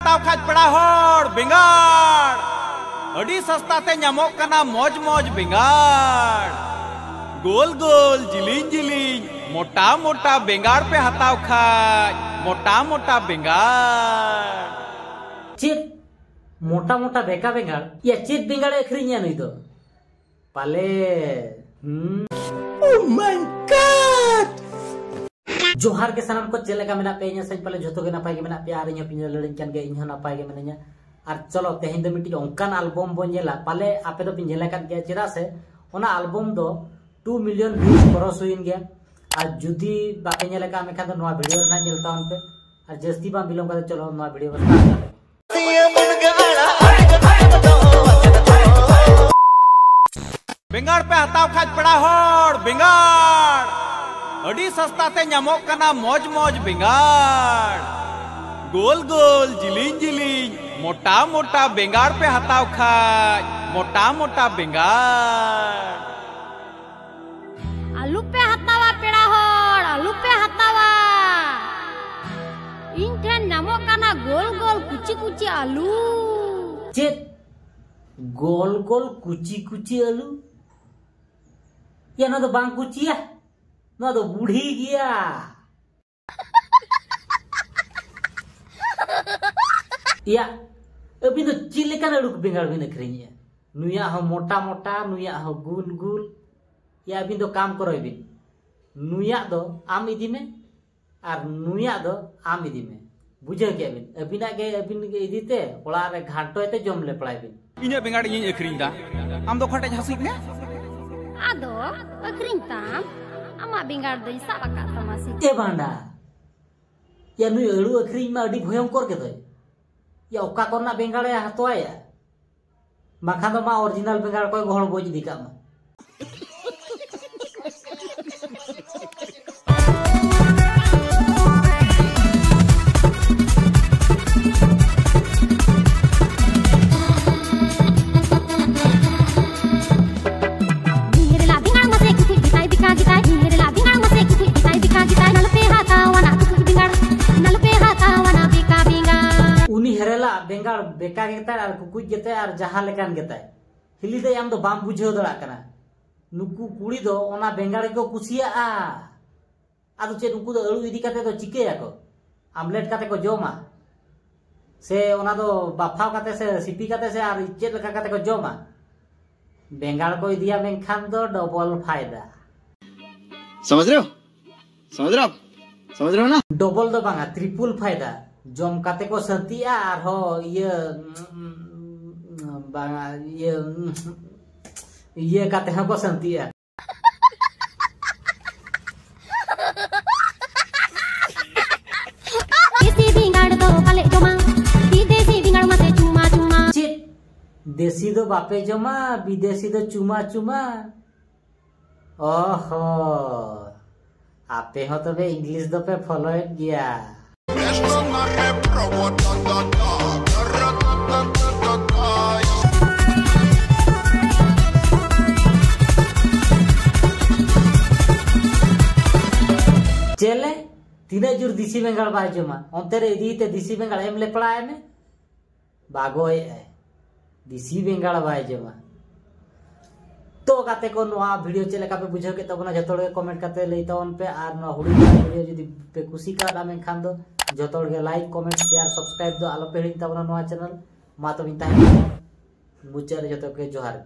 खाज पड़ा होड़ बेंगाड़ अड़ी सस्ता ते ᱧᱟᱢᱚᱜ ᱠᱟᱱᱟ मौज मौज बेंगाड़ गोल गोल जिलिंग जिलिंग मोटा मोटा बेंगाड़ पे हताव खाज मोटा मोटा बेंगाड़ चेत मोटा मोटा बेका बेंगाड़ या चेत बेंगाड़ अखरिnya नुई दो पाले ओह माय गॉड जोहार के सनम को चलेका मेना पे इन सज पाले झोतो के नापाय के मेना पे आर इन पिन लड़न कान गे इन नापाय के मेना और चलो तेहिं दो मिट्टी ओंकान एल्बम बन जेला पाले आपे दो पिन जेला कान गे चेदा से ओना एल्बम दो 2 मिलियन व्यूज क्रॉस हुइन गया और जुदी बापे जेला का मेखा दो नवा वीडियो रना जेलता उन पे और जस्ती बा बिलों का चलो नवा वीडियो बता बेंगाड़ पे हताव खाज पड़ा होड़ बेंगाड़ अड़ी सस्ता ते ᱧᱟᱢᱚᱜ ᱠᱟᱱᱟ मौज मौज बेंगाड़ गोल गोल जिलिंग जिलिंग मोटा मोटा बेंगाड़ पे हताव खाज मोटा मोटा बेंगाड़ आलू पे हतावा पेड़ा होड़ आलू पे हतावा इन ठेन ᱧᱟᱢᱚᱜ ᱠᱟᱱᱟ गोल गोल कुची कुची आलू चेत गोल गोल कुची कुची आलू या ना तो बांग कुचिया ना तो बूढ़ी गया या अभी तो चिल्ले का नड़ुक बेंगाड़ भी नखरिया नुया हो मोटा मोटा नुया हो गुल गुल या अभी तो काम करो अभी नुया दो आम इदी में और नुया दो आम इदी में बुझे के अभी ना के इदी ते ओला रे घाटो ते जम ले पड़ाई बिन इने बेंगाड़ इन अखरिन दा आम दो खटे हसिक ने आदो अखरिन ताम आमा बेंगाड़ दई साबका तमासी ए बांडा या नुई अड़ू अखरिन में अड़ी भयंकर के दो या ओका करना बेंगाड़े हतोया माखा दो मा ओरिजिनल बेंगाड़ कोई घोड़ बोझ दिका मा बेंगाड़ बेका गेता और कुकुज गेता और जहां लेकान गेता हिली दे आम दो बाम बुझेव दड़ा कना नुकु कुड़ी दो ओना बेंगाड़ को कुसिया आदो चे नुकु दो अळु इदी काते दो चिकेया को आमलेट काते को जोमा से ओना दो बाफाव काते से सिपी काते से और चेत लका काते को जोमा बेंगाड़ को इदिया मेनखान दो डबल फायदा समझ रहे हो ना डबल दो बांगा ट्रिपल फायदा जम काते को संतिया और हो ये काते को संतिया देसी बेंगाड़ दो पाले जमा विदेशी बेंगाड़ मते चुमा चुमा चित देसी दो बापे जमा विदेशी दो चुमा चुमा ओहो आपे हो तो बे इंग्लिश दो पे फॉलो गया चले तीना जुर दिसी बेंगाड़ बाय जमा अंते रे इदीते दिसी बेंगाड़ एम ले पड़ाए में बागोय दिसी बेंगाड़ बाय जमा तो काते को नवा वीडियो चले का पे बुझो के तबना जतोड़ कमेंट काते लेतोन पे आर न हुडी वीडियो जदी पे खुशी का दामे खान दो जतोड़ के लाइक कमेंट शेयर सब्सक्राइब दो आलो पे हिन तबना नवा चैनल मा तो बिन ताहे मुचारे जतो के जोहार।